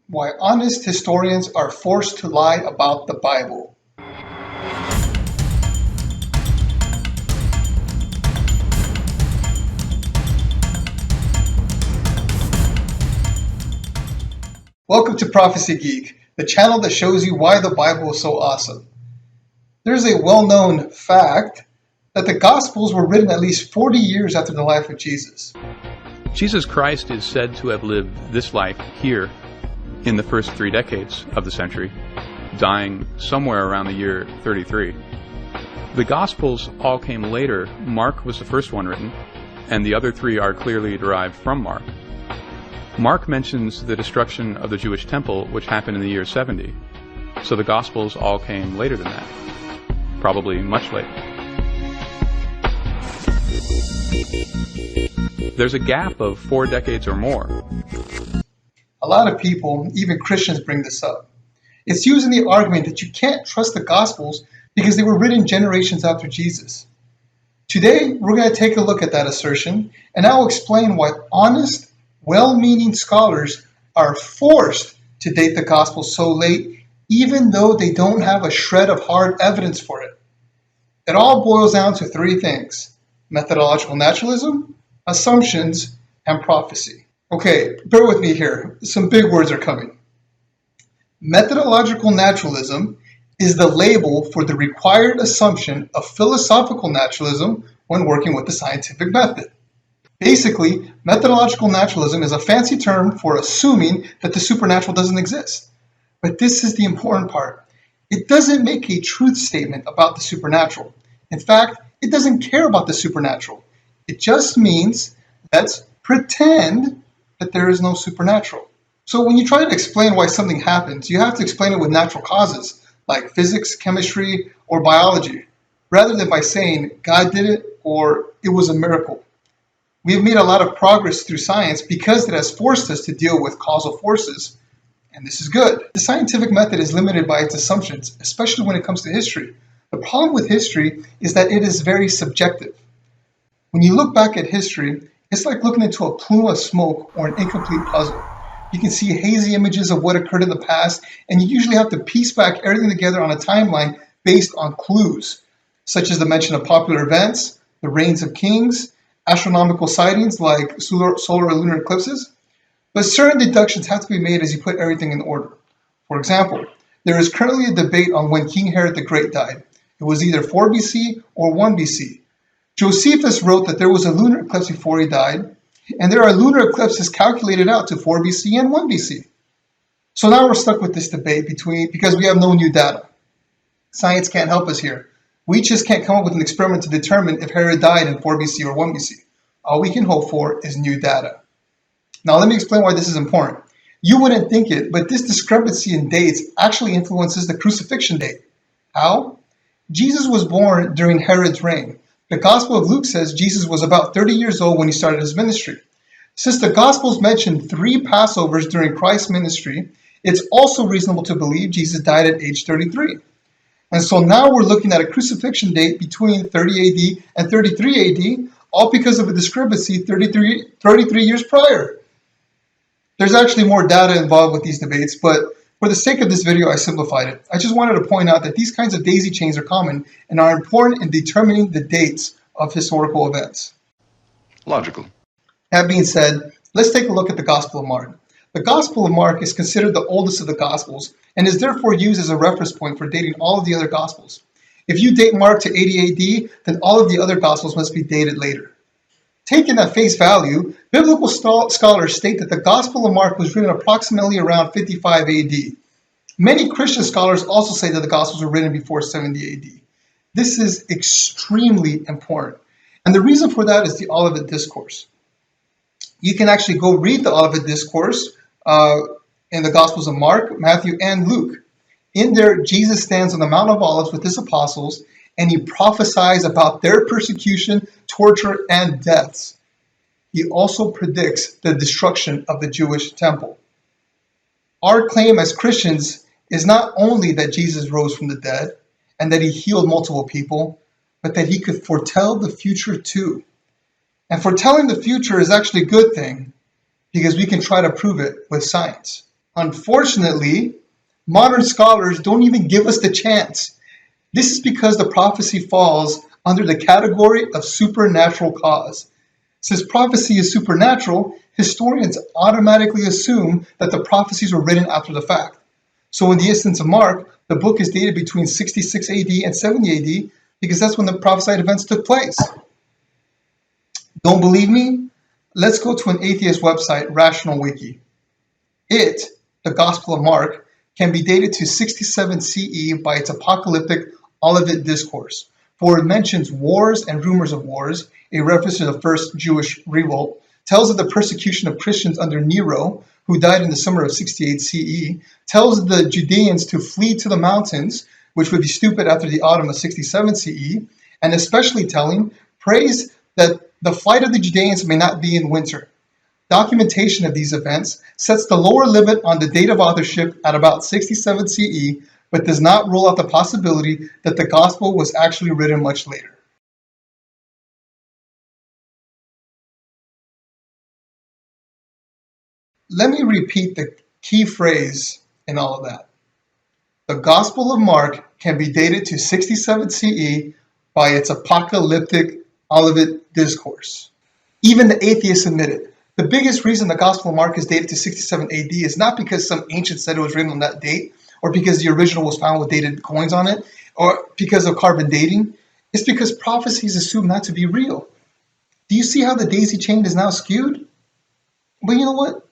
Why honest historians are forced to lie about the Bible. Welcome to ProphecyGeek, the channel that shows you why the Bible is so awesome. There's a well-known fact that the Gospels were written at least 40 years after the life of Jesus. Jesus Christ is said to have lived this life here in the first 3 decades of the century, dying somewhere around the year 33. The Gospels all came later. Mark was the first one written, and the other 3 are clearly derived from Mark. Mark mentions the destruction of the Jewish temple, which happened in the year 70. So the Gospels all came later than that, probably much later. There's a gap of 4 decades or more. A lot of people, even Christians, bring this up. It's using the argument that you can't trust the Gospels because they were written generations after Jesus. Today, we're going to take a look at that assertion, and I will explain why honest, well-meaning scholars are forced to date the Gospel so late, even though they don't have a shred of hard evidence for it. It all boils down to 3 things: methodological naturalism, assumptions, and prophecy. Okay, bear with me here. Some big words are coming. Methodological naturalism is the label for the required assumption of philosophical naturalism when working with the scientific method. Basically, methodological naturalism is a fancy term for assuming that the supernatural doesn't exist. But this is the important part. It doesn't make a truth statement about the supernatural. In fact, it doesn't care about the supernatural. It just means let's pretend that there is no supernatural. So when you try to explain why something happens, you have to explain it with natural causes, like physics, chemistry, or biology, rather than by saying God did it or it was a miracle. We have made a lot of progress through science because it has forced us to deal with causal forces, and this is good. The scientific method is limited by its assumptions, especially when it comes to history. The problem with history is that it is very subjective. When you look back at history, it's like looking into a plume of smoke or an incomplete puzzle. You can see hazy images of what occurred in the past, and you usually have to piece back everything together on a timeline based on clues, such as the mention of popular events, the reigns of kings, astronomical sightings like solar or lunar eclipses. But certain deductions have to be made as you put everything in order. For example, there is currently a debate on when King Herod the Great died. It was either 4 BC or 1 BC. Josephus wrote that there was a lunar eclipse before he died, and there are lunar eclipses calculated out to 4 BC and 1 BC. So now we're stuck with this debate because we have no new data. Science can't help us here. We just can't come up with an experiment to determine if Herod died in 4 BC or 1 BC. All we can hope for is new data. Now let me explain why this is important. You wouldn't think it, but this discrepancy in dates actually influences the crucifixion date. How? Jesus was born during Herod's reign. The Gospel of Luke says Jesus was about 30 years old when he started his ministry. Since the Gospels mention 3 Passovers during Christ's ministry, it's also reasonable to believe Jesus died at age 33. And so now we're looking at a crucifixion date between 30 AD and 33 AD, all because of a discrepancy 33 years prior. There's actually more data involved with these debates, but for the sake of this video, I simplified it. I just wanted to point out that these kinds of daisy chains are common and are important in determining the dates of historical events. Logical. That being said, let's take a look at the Gospel of Mark. The Gospel of Mark is considered the oldest of the Gospels and is therefore used as a reference point for dating all of the other Gospels. If you date Mark to 80 AD, then all of the other Gospels must be dated later. Taken at face value, biblical scholars state that the Gospel of Mark was written approximately around 55 AD. Many Christian scholars also say that the Gospels were written before 70 AD. This is extremely important. And the reason for that is the Olivet Discourse. You can actually go read the Olivet Discourse in the Gospels of Mark, Matthew, and Luke. In there, Jesus stands on the Mount of Olives with his apostles, and he prophesies about their persecution, torture, and deaths. He also predicts the destruction of the Jewish temple. Our claim as Christians is not only that Jesus rose from the dead and that he healed multiple people, but that he could foretell the future too. And foretelling the future is actually a good thing because we can try to prove it with science. Unfortunately, modern scholars don't even give us the chance. This is because the prophecy falls under the category of supernatural cause. Since prophecy is supernatural, historians automatically assume that the prophecies were written after the fact. So in the instance of Mark, the book is dated between 66 AD and 70 AD because that's when the prophesied events took place. Don't believe me? Let's go to an atheist website, Rational Wiki. It, the Gospel of Mark, can be dated to 67 CE by its apocalyptic Olivet Discourse, for it mentions wars and rumors of wars, a reference to the first Jewish revolt, tells of the persecution of Christians under Nero, who died in the summer of 68 CE, tells the Judeans to flee to the mountains, which would be stupid after the autumn of 67 CE, and especially telling, prays that the flight of the Judeans may not be in winter. Documentation of these events sets the lower limit on the date of authorship at about 67 CE, but does not rule out the possibility that the Gospel was actually written much later. Let me repeat the key phrase in all of that. The Gospel of Mark can be dated to 67 CE by its apocalyptic Olivet Discourse. Even the atheists admit it. The biggest reason the Gospel of Mark is dated to 67 AD is not because some ancient said it was written on that date, or because the original was found with dated coins on it, or because of carbon dating. It's because prophecy is assumed not to be real. Do you see how the daisy chain is now skewed? But you know what?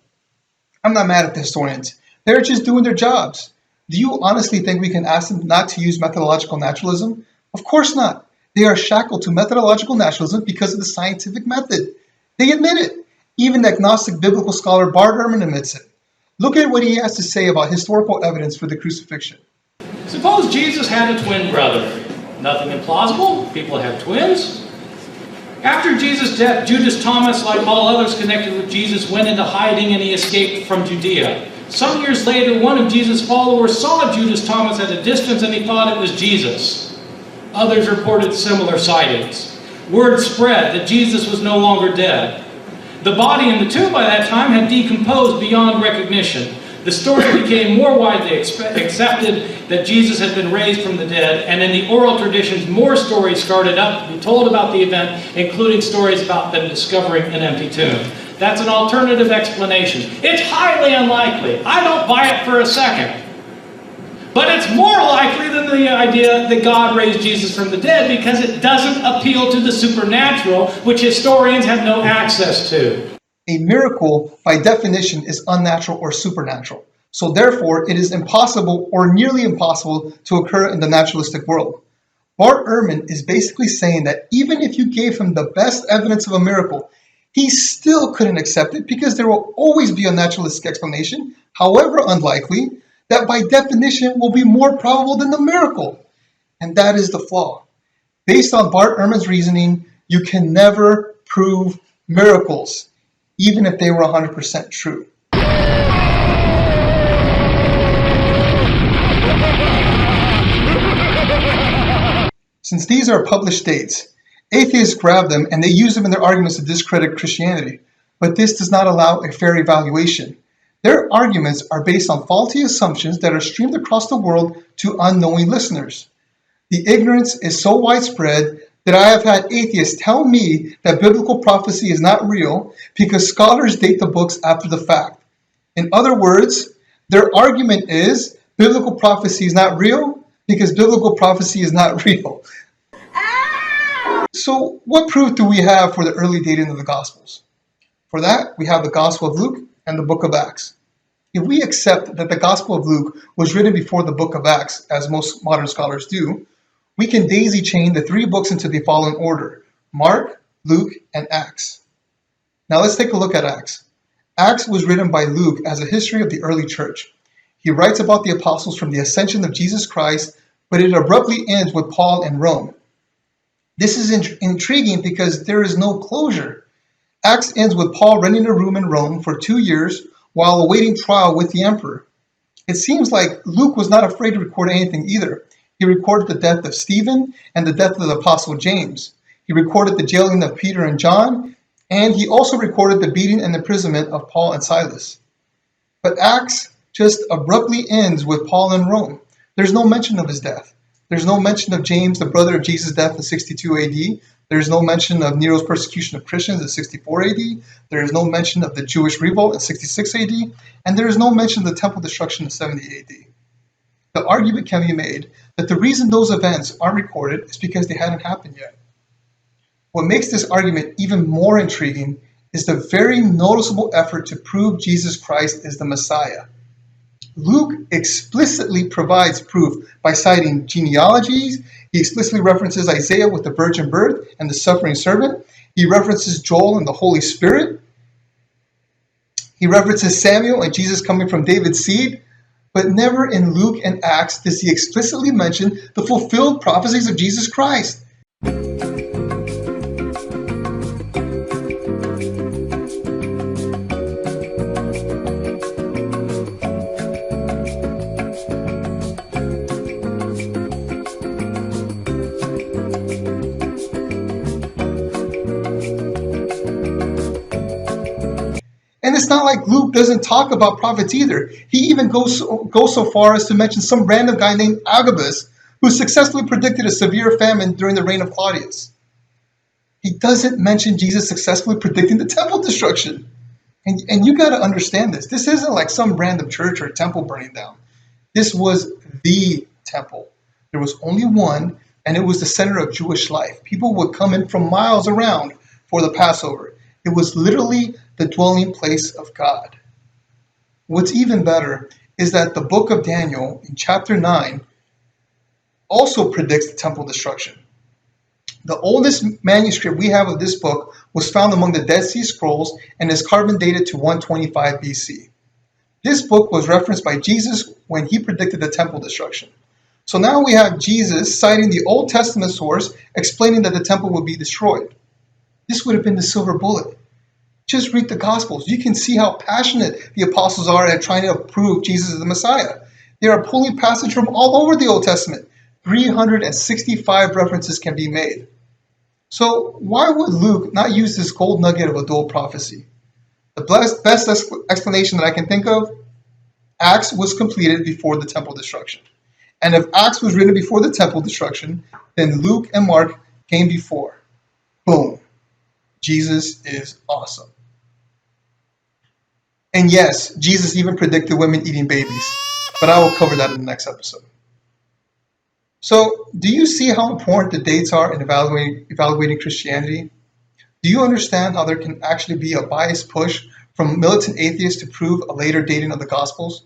I'm not mad at the historians. They're just doing their jobs. Do you honestly think we can ask them not to use methodological naturalism? Of course not. They are shackled to methodological naturalism because of the scientific method. They admit it. Even the agnostic biblical scholar Bart Ehrman admits it. Look at what he has to say about historical evidence for the crucifixion. Suppose Jesus had a twin brother. Nothing implausible. People have twins. After Jesus' death, Judas Thomas, like all others connected with Jesus, went into hiding and he escaped from Judea. Some years later, one of Jesus' followers saw Judas Thomas at a distance and he thought it was Jesus. Others reported similar sightings. Word spread that Jesus was no longer dead. The body in the tomb by that time had decomposed beyond recognition. The story became more widely accepted that Jesus had been raised from the dead, and in the oral traditions, more stories started up to be told about the event, including stories about them discovering an empty tomb. That's an alternative explanation. It's highly unlikely. I don't buy it for a second. But it's more likely than the idea that God raised Jesus from the dead because it doesn't appeal to the supernatural, which historians have no access to. A miracle, by definition, is unnatural or supernatural. So therefore, it is impossible or nearly impossible to occur in the naturalistic world. Bart Ehrman is basically saying that even if you gave him the best evidence of a miracle, he still couldn't accept it because there will always be a naturalistic explanation, however unlikely, that by definition will be more probable than the miracle. And that is the flaw. Based on Bart Ehrman's reasoning, you can never prove miracles, even if they were 100% true. Since these are published dates, atheists grab them and they use them in their arguments to discredit Christianity. But this does not allow a fair evaluation. Their arguments are based on faulty assumptions that are streamed across the world to unknowing listeners. The ignorance is so widespread that I have had atheists tell me that biblical prophecy is not real because scholars date the books after the fact. In other words, their argument is biblical prophecy is not real because biblical prophecy is not real. So what proof do we have for the early dating of the Gospels? For that, we have the Gospel of Luke and the book of Acts. If we accept that the Gospel of Luke was written before the book of Acts, as most modern scholars do, we can daisy chain the three books into the following order: Mark, Luke, and Acts. Now let's take a look at Acts. Acts was written by Luke as a history of the early church. He writes about the apostles from the ascension of Jesus Christ, but it abruptly ends with Paul in Rome. This is intriguing because there is no closure. Acts ends with Paul renting a room in Rome for 2 years while awaiting trial with the emperor. It seems like Luke was not afraid to record anything either. He recorded the death of Stephen and the death of the apostle James. He recorded the jailing of Peter and John, and he also recorded the beating and imprisonment of Paul and Silas. But Acts just abruptly ends with Paul in Rome. There's no mention of his death. There's no mention of James, the brother of Jesus' death in 62 AD. There's no mention of Nero's persecution of Christians in 64 AD. There is no mention of the Jewish revolt in 66 AD. And there is no mention of the temple destruction in 70 AD. The argument can be made that the reason those events aren't recorded is because they hadn't happened yet. What makes this argument even more intriguing is the very noticeable effort to prove Jesus Christ is the Messiah. Luke explicitly provides proof by citing genealogies. He explicitly references Isaiah with the virgin birth and the suffering servant. He references Joel and the Holy Spirit. He references Samuel and Jesus coming from David's seed. But never in Luke and Acts does he explicitly mention the fulfilled prophecies of Jesus Christ. And it's not like Luke doesn't talk about prophets either. He even goes so far as to mention some random guy named Agabus who successfully predicted a severe famine during the reign of Claudius. He doesn't mention Jesus successfully predicting the temple destruction. And you got to understand this. This isn't like some random church or temple burning down. This was the temple. There was only one, and it was the center of Jewish life. People would come in from miles around for the Passover. It was literally the dwelling place of God. What's even better is that the book of Daniel in chapter 9 also predicts the temple destruction. The oldest manuscript we have of this book was found among the Dead Sea Scrolls and is carbon dated to 125 BC. This book was referenced by Jesus when he predicted the temple destruction. So now we have Jesus citing the Old Testament source explaining that the temple would be destroyed. This would have been the silver bullet. Just read the Gospels. You can see how passionate the apostles are at trying to prove Jesus is the Messiah. They are pulling passage from all over the Old Testament. 365 references can be made. So why would Luke not use this gold nugget of a dual prophecy? The best explanation that I can think of, Acts was completed before the temple destruction. And if Acts was written before the temple destruction, then Luke and Mark came before. Boom. Jesus is awesome. And yes, Jesus even predicted women eating babies, but I will cover that in the next episode. So, do you see how important the dates are in evaluating Christianity? Do you understand how there can actually be a biased push from militant atheists to prove a later dating of the Gospels?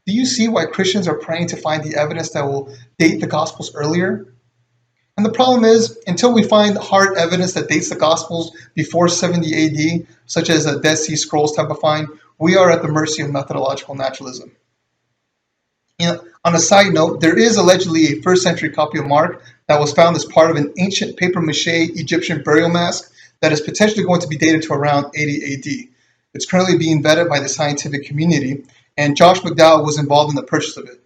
Do you see why Christians are praying to find the evidence that will date the Gospels earlier? And the problem is, until we find hard evidence that dates the Gospels before 70 AD, such as a Dead Sea Scrolls type of find, we are at the mercy of methodological naturalism. On a side note, there is allegedly a 1st century copy of Mark that was found as part of an ancient papier-mâché Egyptian burial mask that is potentially going to be dated to around 80 AD. It's currently being vetted by the scientific community, and Josh McDowell was involved in the purchase of it.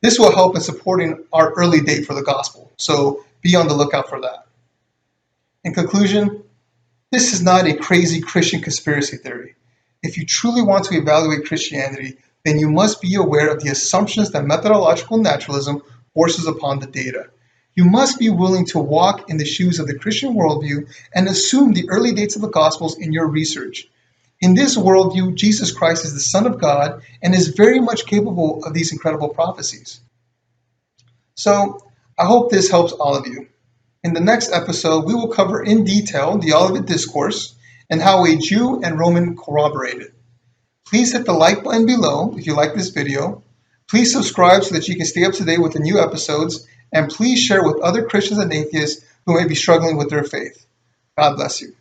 This will help in supporting our early date for the gospel, so be on the lookout for that. In conclusion, this is not a crazy Christian conspiracy theory. If you truly want to evaluate Christianity, then you must be aware of the assumptions that methodological naturalism forces upon the data. You must be willing to walk in the shoes of the Christian worldview and assume the early dates of the Gospels in your research. In this worldview, Jesus Christ is the Son of God and is very much capable of these incredible prophecies. So, I hope this helps all of you. In the next episode, we will cover in detail the Olivet Discourse and how a Jew and Roman corroborated. Please hit the like button below if you like this video. Please subscribe so that you can stay up to date with the new episodes. And please share with other Christians and atheists who may be struggling with their faith. God bless you.